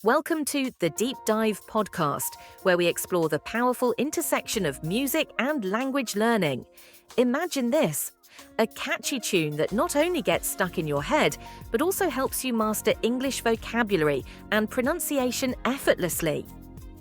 Welcome to the Deep Dive podcast, where we explore the powerful intersection of music and language learning. Imagine this: a catchy tune that not only gets stuck in your head, but also helps you master English vocabulary and pronunciation effortlessly.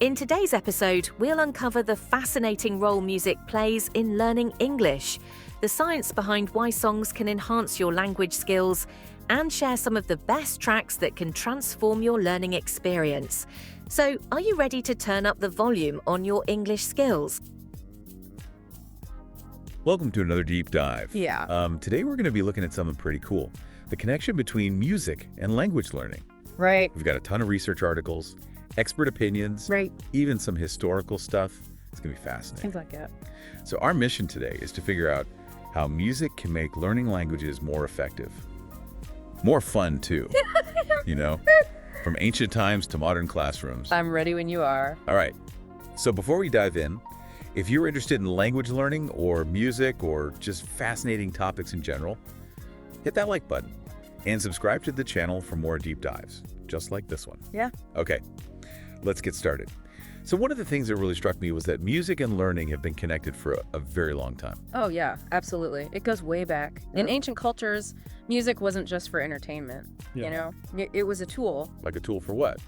In today's episode, we'll uncover the fascinating role music plays in learning English, the science behind why songs can enhance your language skills, and share some of the best tracks that can transform your learning experience. So, are you ready to turn up the volume on your English skills? Welcome to another deep dive. Yeah. Today we're going to be looking at something pretty cool. The connection between music and language learning. Right. We've got a ton of research articles, expert opinions, Right. even some historical stuff. It's going to be fascinating. Things like that. So our mission today is to figure out how music can make learning languages more effective. More fun, too. From ancient times to modern classrooms. I'm ready when you are. All right. So before we dive in, if you're interested in language learning or music or just fascinating topics in general, hit that like button and subscribe to the channel for more deep dives, just like this one. Yeah. Okay, let's get started. So one of the things that really struck me was that music and learning have been connected for a very long time. Oh, yeah, absolutely. It goes way back. In ancient cultures, music wasn't just for entertainment. It was a tool. Like a tool for what?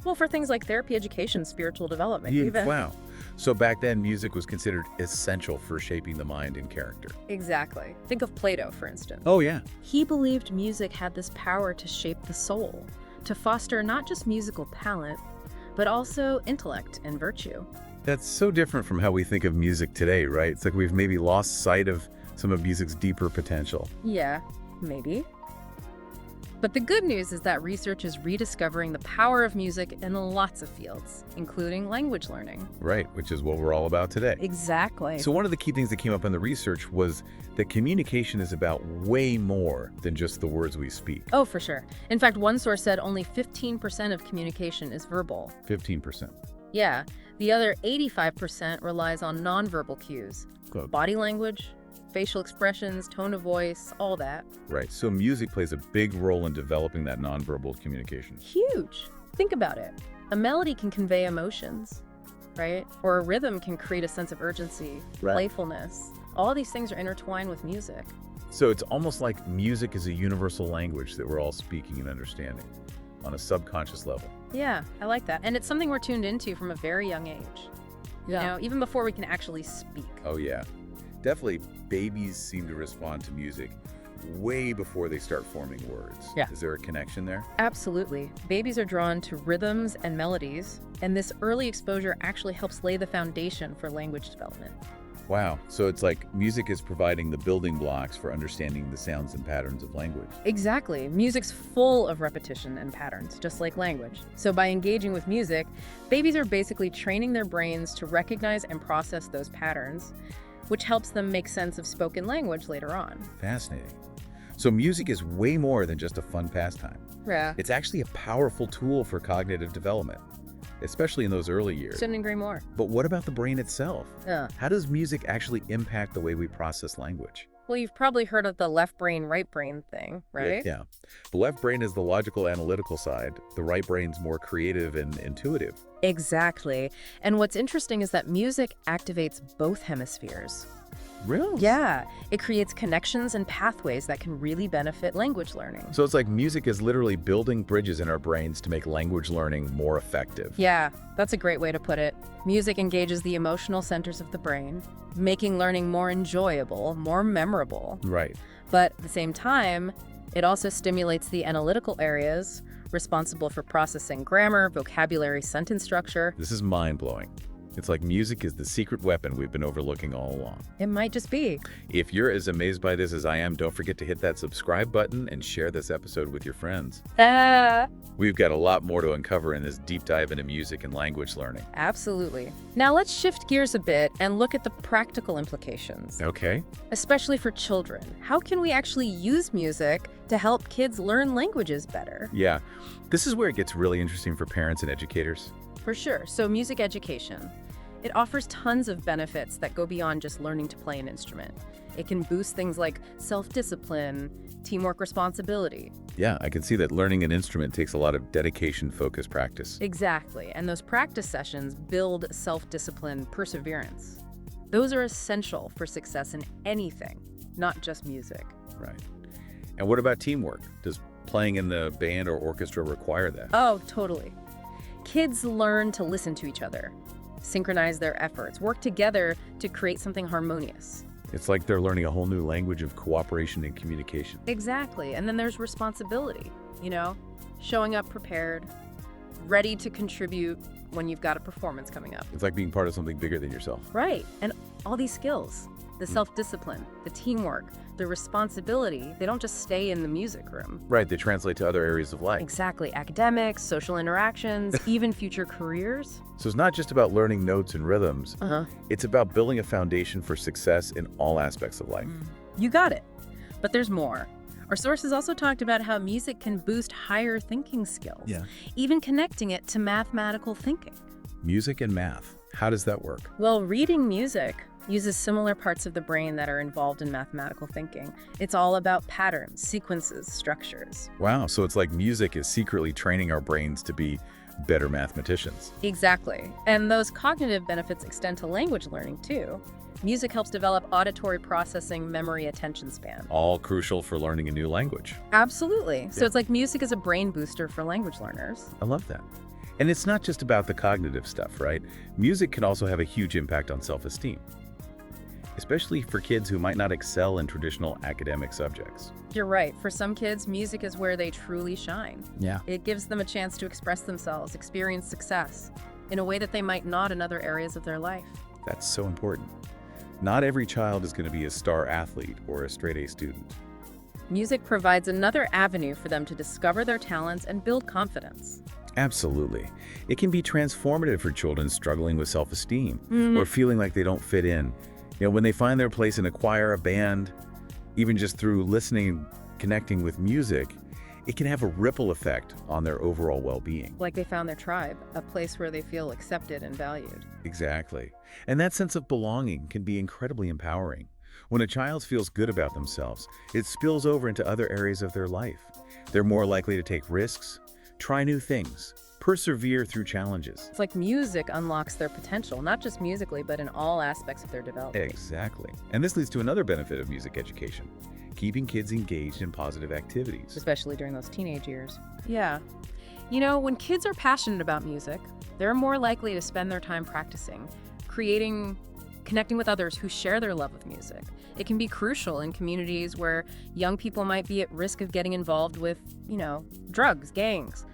Well, for things like therapy, education, spiritual development. Even. Wow. So back then, music was considered essential for shaping the mind and character. Exactly. Think of Plato, for instance. Oh, yeah. He believed music had this power to shape the soul, to foster not just musical talent, but also intellect and virtue. That's so different from how we think of music today, right? It's like we've maybe lost sight of some of music's deeper potential. Yeah, maybe. But the good news is that research is rediscovering the power of music in lots of fields, including language learning. Right, which is what we're all about today. Exactly. So one of the key things that came up in the research was that communication is about way more than just the words we speak. Oh, for sure. In fact, one source said only 15% of communication is verbal. 15%. Yeah. The other 85% relies on nonverbal cues. Good. Body language, facial expressions, tone of voice, all that. Right, so music plays a big role in developing that nonverbal communication. Huge. Think about it. A melody can convey emotions, right? Or a rhythm can create a sense of urgency, Right. playfulness. All these things are intertwined with music. So it's almost like music is a universal language that we're all speaking and understanding on a subconscious level. Yeah, I like that. And it's something we're tuned into from a very young age. Even before we can actually speak. Oh yeah, definitely babies seem to respond to music way before they start forming words. Yeah. Is there a connection there? Absolutely. Babies are drawn to rhythms and melodies, and this early exposure actually helps lay the foundation for language development. Wow, so it's like music is providing the building blocks for understanding the sounds and patterns of language. Exactly. Music's full of repetition and patterns, just like language. So by engaging with music, babies are basically training their brains to recognize and process those patterns, which helps them make sense of spoken language later on. Fascinating. So music is way more than just a fun pastime. Yeah. It's actually a powerful tool for cognitive development, especially in those early years. Couldn't agree more. But what about the brain itself? Yeah. How does music actually impact the way we process language? Well, you've probably heard of the left brain, right brain thing, right? Yeah. The left brain is the logical, analytical side. The right brain's more creative and intuitive. Exactly. And what's interesting is that music activates both hemispheres. Really? Yeah, it creates connections and pathways that can really benefit language learning. So it's like music is literally building bridges in our brains to make language learning more effective. Yeah, that's a great way to put it. Music engages the emotional centers of the brain, making learning more enjoyable, more memorable. Right. But at the same time, it also stimulates the analytical areas responsible for processing grammar, vocabulary, sentence structure. This is mind-blowing. It's like music is the secret weapon we've been overlooking all along. It might just be. If you're as amazed by this as I am, don't forget to hit that subscribe button and share this episode with your friends. We've got a lot more to uncover in this deep dive into music and language learning. Absolutely. Now let's shift gears a bit and look at the practical implications, Okay. especially for children. How can we actually use music to help kids learn languages better? Yeah. This is where it gets really interesting for parents and educators. For sure. So music education. It offers tons of benefits that go beyond just learning to play an instrument. It can boost things like self-discipline, teamwork responsibility. Yeah, I can see that learning an instrument takes a lot of dedication-focused practice. Exactly, and those practice sessions build self-discipline, perseverance. Those are essential for success in anything, not just music. Right. And what about teamwork? Does playing in the band or orchestra require that? Oh, totally. Kids learn to listen to each other, synchronize their efforts, work together to create something harmonious. It's like they're learning a whole new language of cooperation and communication. Exactly. And then there's responsibility, showing up prepared, ready to contribute when you've got a performance coming up. It's like being part of something bigger than yourself. Right. And all these skills, the self-discipline, the teamwork, the responsibility, they don't just stay in the music room. Right, they translate to other areas of life. Exactly. Academics, social interactions, even future careers. So it's not just about learning notes and rhythms. It's about building a foundation for success in all aspects of life. You got it. But there's more. Our sources also talked about how music can boost higher thinking skills, even connecting it to mathematical thinking. Music and math, how does that work? Well, reading music uses similar parts of the brain that are involved in mathematical thinking. It's all about patterns, sequences, structures. Wow, so it's like music is secretly training our brains to be better mathematicians. Exactly. And those cognitive benefits extend to language learning, too. Music helps develop auditory processing, memory, attention span. All crucial for learning a new language. Absolutely. So it's like music is a brain booster for language learners. I love that. And it's not just about the cognitive stuff, right? Music can also have a huge impact on self-esteem, especially for kids who might not excel in traditional academic subjects. You're right. For some kids, music is where they truly shine. Yeah. It gives them a chance to express themselves, experience success in a way that they might not in other areas of their life. That's so important. Not every child is going to be a star athlete or a straight-A student. Music provides another avenue for them to discover their talents and build confidence. Absolutely. It can be transformative for children struggling with self-esteem or feeling like they don't fit in. When they find their place in a choir, a band, even just through listening, connecting with music, it can have a ripple effect on their overall well-being. Like they found their tribe, a place where they feel accepted and valued. Exactly. And that sense of belonging can be incredibly empowering. When a child feels good about themselves, it spills over into other areas of their life. They're more likely to take risks, try new things, persevere through challenges. It's like music unlocks their potential, not just musically, but in all aspects of their development. Exactly. And this leads to another benefit of music education, keeping kids engaged in positive activities. Especially during those teenage years. Yeah. When kids are passionate about music, they're more likely to spend their time practicing, creating, connecting with others who share their love of music. It can be crucial in communities where young people might be at risk of getting involved with, drugs, gangs,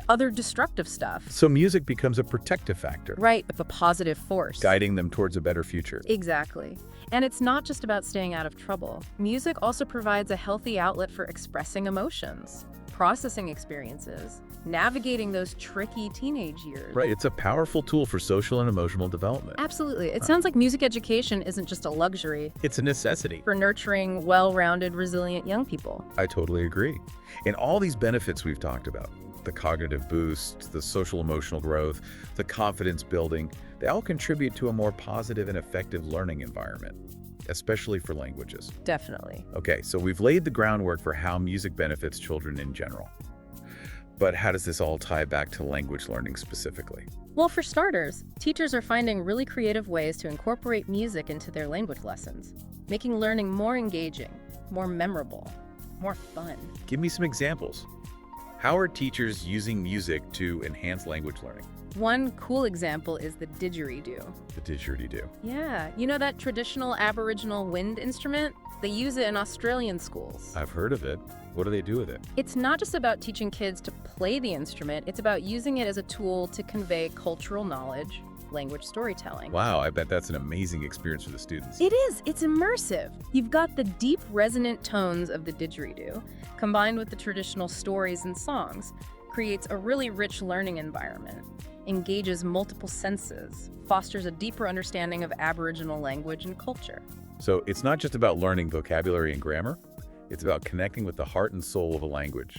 other destructive stuff. So music becomes a protective factor. Right, a positive force. Guiding them towards a better future. Exactly. And it's not just about staying out of trouble. Music also provides a healthy outlet for expressing emotions, processing experiences, navigating those tricky teenage years. Right, it's a powerful tool for social and emotional development. Absolutely. It sounds like music education isn't just a luxury. It's a necessity For nurturing well-rounded, resilient young people. I totally agree. And all these benefits we've talked about, the cognitive boost, the social emotional growth, the confidence building, they all contribute to a more positive and effective learning environment, especially for languages. Definitely. Okay, so we've laid the groundwork for how music benefits children in general. But how does this all tie back to language learning specifically? Well, for starters, teachers are finding really creative ways to incorporate music into their language lessons, making learning more engaging, more memorable, more fun. Give me some examples. How are teachers using music to enhance language learning? One cool example is the didgeridoo. The didgeridoo. Yeah, that traditional Aboriginal wind instrument? They use it in Australian schools. I've heard of it. What do they do with it? It's not just about teaching kids to play the instrument, it's about using it as a tool to convey cultural knowledge, language storytelling. Wow, I bet that's an amazing experience for the students. It is. It's immersive. You've got the deep, resonant tones of the didgeridoo, combined with the traditional stories and songs, creates a really rich learning environment, engages multiple senses, fosters a deeper understanding of Aboriginal language and culture. So it's not just about learning vocabulary and grammar, it's about connecting with the heart and soul of a language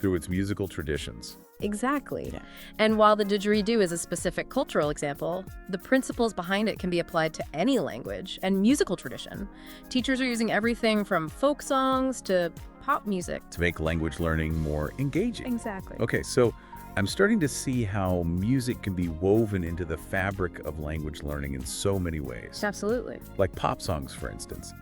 through its musical traditions. Exactly. Yeah. And while the didgeridoo is a specific cultural example, the principles behind it can be applied to any language and musical tradition. Teachers are using everything from folk songs to pop music. To make language learning more engaging. Exactly. Okay, so I'm starting to see how music can be woven into the fabric of language learning in so many ways. Absolutely. Like pop songs, for instance.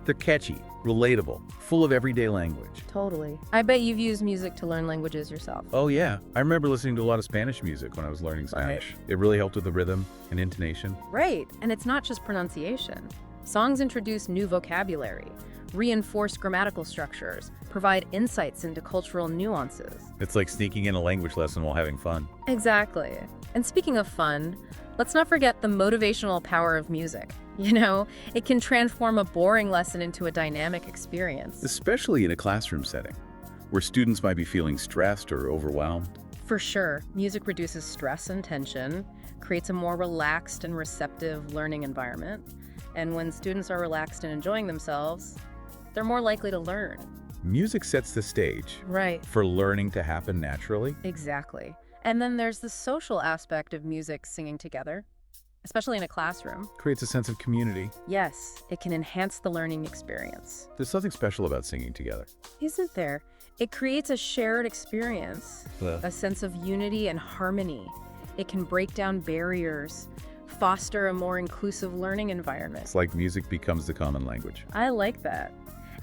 They're catchy, relatable, full of everyday language. Totally. I bet you've used music to learn languages yourself. Oh yeah, I remember listening to a lot of Spanish music when I was learning Spanish. It really helped with the rhythm and intonation. Right. And it's not just pronunciation. Songs introduce new vocabulary, reinforce grammatical structures, provide insights into cultural nuances. It's like sneaking in a language lesson while having fun. Exactly. And speaking of fun, let's not forget the motivational power of music. You know, it can transform a boring lesson into a dynamic experience. Especially in a classroom setting, where students might be feeling stressed or overwhelmed. For sure, music reduces stress and tension, creates a more relaxed and receptive learning environment. And when students are relaxed and enjoying themselves, they're more likely to learn. Music sets the stage Right. for learning to happen naturally. Exactly. And then there's the social aspect of music singing together, especially in a classroom. Creates a sense of community. Yes, it can enhance the learning experience. There's something special about singing together. Isn't there? It creates a shared experience, a sense of unity and harmony. It can break down barriers, foster a more inclusive learning environment. It's like music becomes the common language. I like that.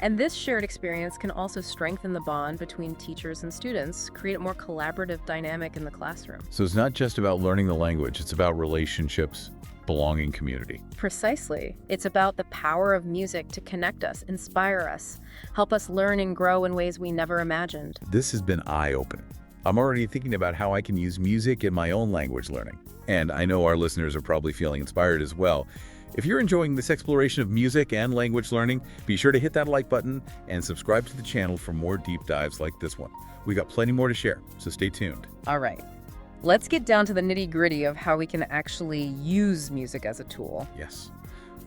And this shared experience can also strengthen the bond between teachers and students, create a more collaborative dynamic in the classroom. So it's not just about learning the language, it's about relationships, belonging, community. Precisely. It's about the power of music to connect us, inspire us, help us learn and grow in ways we never imagined. This has been eye-opening. I'm already thinking about how I can use music in my own language learning. And I know our listeners are probably feeling inspired as well. If you're enjoying this exploration of music and language learning, be sure to hit that like button and subscribe to the channel for more deep dives like this one. We got plenty more to share, so stay tuned. All right. Let's get down to the nitty-gritty of how we can actually use music as a tool. Yes.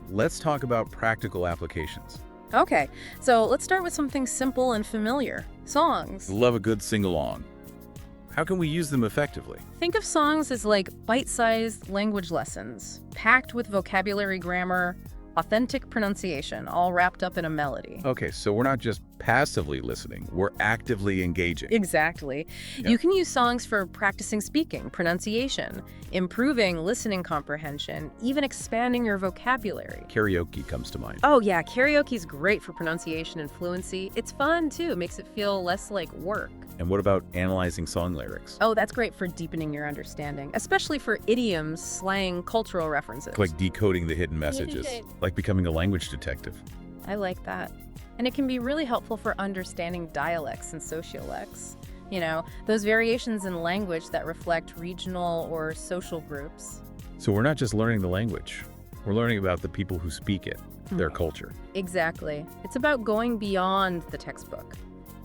Let's talk about practical applications. Okay, so let's start with something simple and familiar. Songs. Love a good sing-along. How can we use them effectively? Think of songs as like bite-sized language lessons, packed with vocabulary, grammar, authentic pronunciation, all wrapped up in a melody. Okay, so we're not just passively listening, we're actively engaging. Exactly. Yeah. You can use songs for practicing speaking, pronunciation, improving listening comprehension, even expanding your vocabulary. Karaoke comes to mind. Oh yeah, karaoke's great for pronunciation and fluency. It's fun too, it makes it feel less like work. And what about analyzing song lyrics? Oh, that's great for deepening your understanding, especially for idioms, slang, cultural references. Like decoding the hidden messages, like becoming a language detective. I like that. And it can be really helpful for understanding dialects and sociolects. You know, those variations in language that reflect regional or social groups. So we're not just learning the language, we're learning about the people who speak it, their culture. Exactly. It's about going beyond the textbook,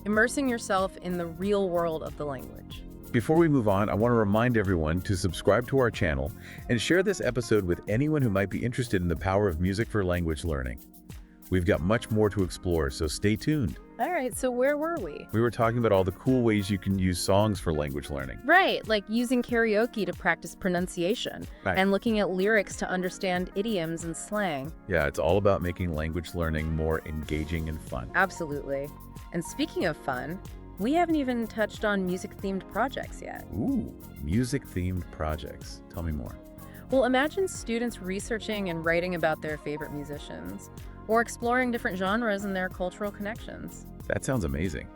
immersing yourself in the real world of the language. Before we move on, I want to remind everyone to subscribe to our channel and share this episode with anyone who might be interested in the power of music for language learning. We've got much more to explore, so stay tuned. All right, so where were we? We were talking about all the cool ways you can use songs for language learning. Right, like using karaoke to practice pronunciation, Right. and looking at lyrics to understand idioms and slang. Yeah, it's all about making language learning more engaging and fun. Absolutely. And speaking of fun, we haven't even touched on music-themed projects yet. Ooh, music-themed projects. Tell me more. Well, imagine students researching and writing about their favorite musicians, or exploring different genres and their cultural connections. That sounds amazing.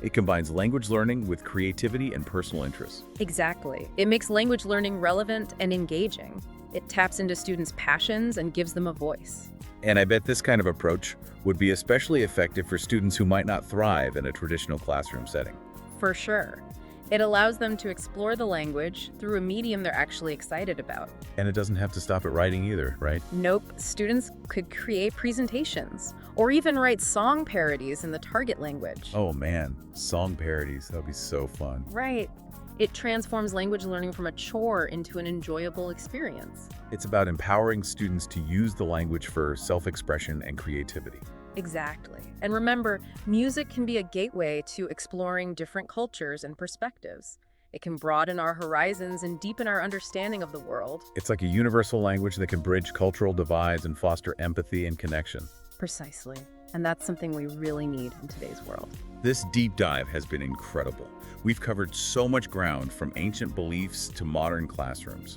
It combines language learning with creativity and personal interests. Exactly. It makes language learning relevant and engaging. It taps into students' passions and gives them a voice. And I bet this kind of approach would be especially effective for students who might not thrive in a traditional classroom setting. For sure. It allows them to explore the language through a medium they're actually excited about. And it doesn't have to stop at writing either, right? Nope, students could create presentations or even write song parodies in the target language. Oh man, song parodies, that would be so fun. Right. It transforms language learning from a chore into an enjoyable experience. It's about empowering students to use the language for self-expression and creativity. Exactly. And remember, music can be a gateway to exploring different cultures and perspectives. It can broaden our horizons and deepen our understanding of the world. It's like a universal language that can bridge cultural divides and foster empathy and connection. Precisely. And that's something we really need in today's world. This deep dive has been incredible. We've covered so much ground, from ancient beliefs to modern classrooms.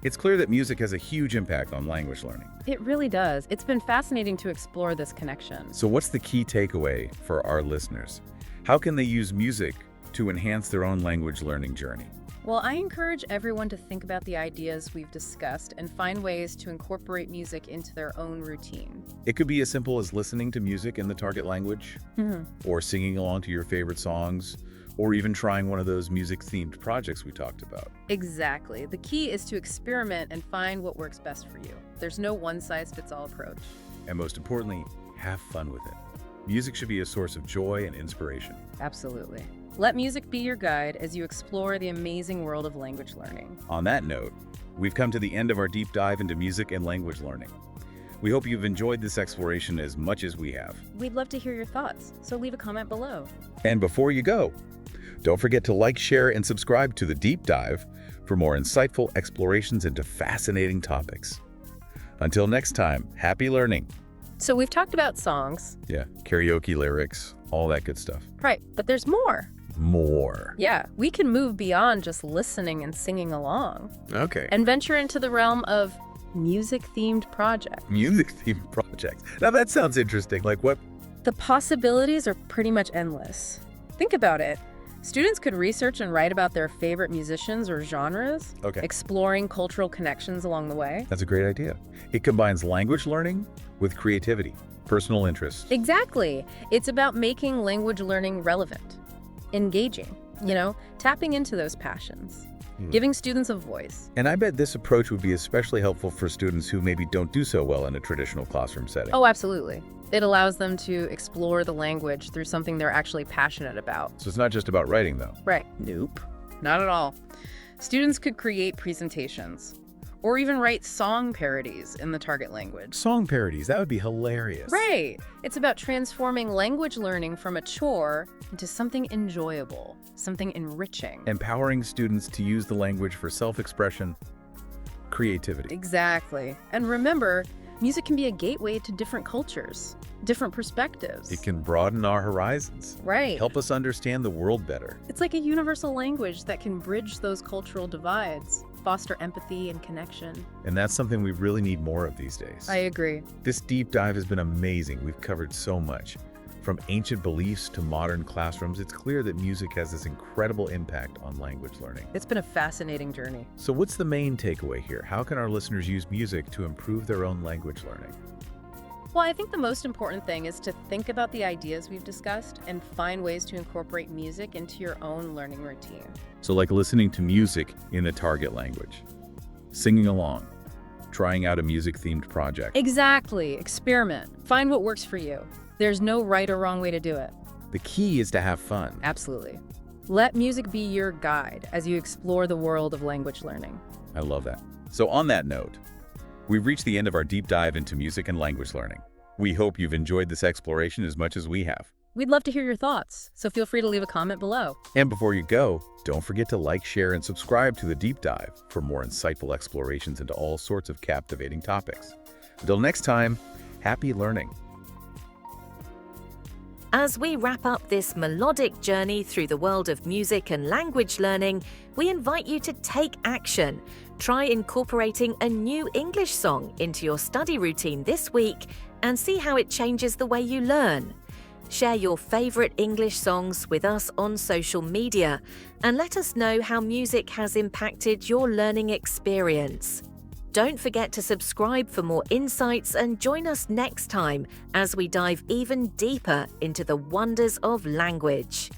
It's clear that music has a huge impact on language learning. It really does. It's been fascinating to explore this connection. So what's the key takeaway for our listeners? How can they use music to enhance their own language learning journey? Well, I encourage everyone to think about the ideas we've discussed and find ways to incorporate music into their own routine. It could be as simple as listening to music in the target language, or singing along to your favorite songs, or even trying one of those music-themed projects we talked about. Exactly. The key is to experiment and find what works best for you. There's no one-size-fits-all approach. And most importantly, have fun with it. Music should be a source of joy and inspiration. Absolutely. Let music be your guide as you explore the amazing world of language learning. On that note, we've come to the end of our deep dive into music and language learning. We hope you've enjoyed this exploration as much as we have. We'd love to hear your thoughts, so leave a comment below. And before you go, don't forget to like, share, and subscribe to The Deep Dive for more insightful explorations into fascinating topics. Until next time, happy learning. So we've talked about songs. Yeah, karaoke lyrics, all that good stuff. Right, but there's more. More. Yeah, we can move beyond just listening and singing along. Okay. And venture into the realm of music-themed projects. Music-themed projects. Now that sounds interesting. Like what? The possibilities are pretty much endless. Think about it. Students could research and write about their favorite musicians or genres, exploring cultural connections along the way. That's a great idea. It combines language learning with creativity, personal interests. Exactly. It's about making language learning relevant, engaging, tapping into those passions, giving students a voice. And I bet this approach would be especially helpful for students who maybe don't do so well in a traditional classroom setting. Oh, absolutely. It allows them to explore the language through something they're actually passionate about. So it's not just about writing, though. Right. Nope. Not at all. Students could create presentations or even write song parodies in the target language. Song parodies, that would be hilarious. Right. It's about transforming language learning from a chore into something enjoyable, something enriching. Empowering students to use the language for self-expression, creativity. Exactly. And remember, music can be a gateway to different cultures, different perspectives. It can broaden our horizons. Right. Help us understand the world better. It's like a universal language that can bridge those cultural divides, foster empathy and connection. And that's something we really need more of these days. I agree. This deep dive has been amazing. We've covered so much. From ancient beliefs to modern classrooms, it's clear that music has this incredible impact on language learning. It's been a fascinating journey. So what's the main takeaway here? How can our listeners use music to improve their own language learning? Well, I think the most important thing is to think about the ideas we've discussed and find ways to incorporate music into your own learning routine. So like listening to music in the target language, singing along, trying out a music-themed project. Exactly. Experiment. Find what works for you. There's no right or wrong way to do it. The key is to have fun. Absolutely. Let music be your guide as you explore the world of language learning. I love that. So on that note, we've reached the end of our deep dive into music and language learning. We hope you've enjoyed this exploration as much as we have. We'd love to hear your thoughts, so feel free to leave a comment below. And before you go, don't forget to like, share, and subscribe to The Deep Dive for more insightful explorations into all sorts of captivating topics. Until next time, happy learning. As we wrap up this melodic journey through the world of music and language learning, we invite you to take action. Try incorporating a new English song into your study routine this week and see how it changes the way you learn. Share your favorite English songs with us on social media and let us know how music has impacted your learning experience. Don't forget to subscribe for more insights and join us next time as we dive even deeper into the wonders of language.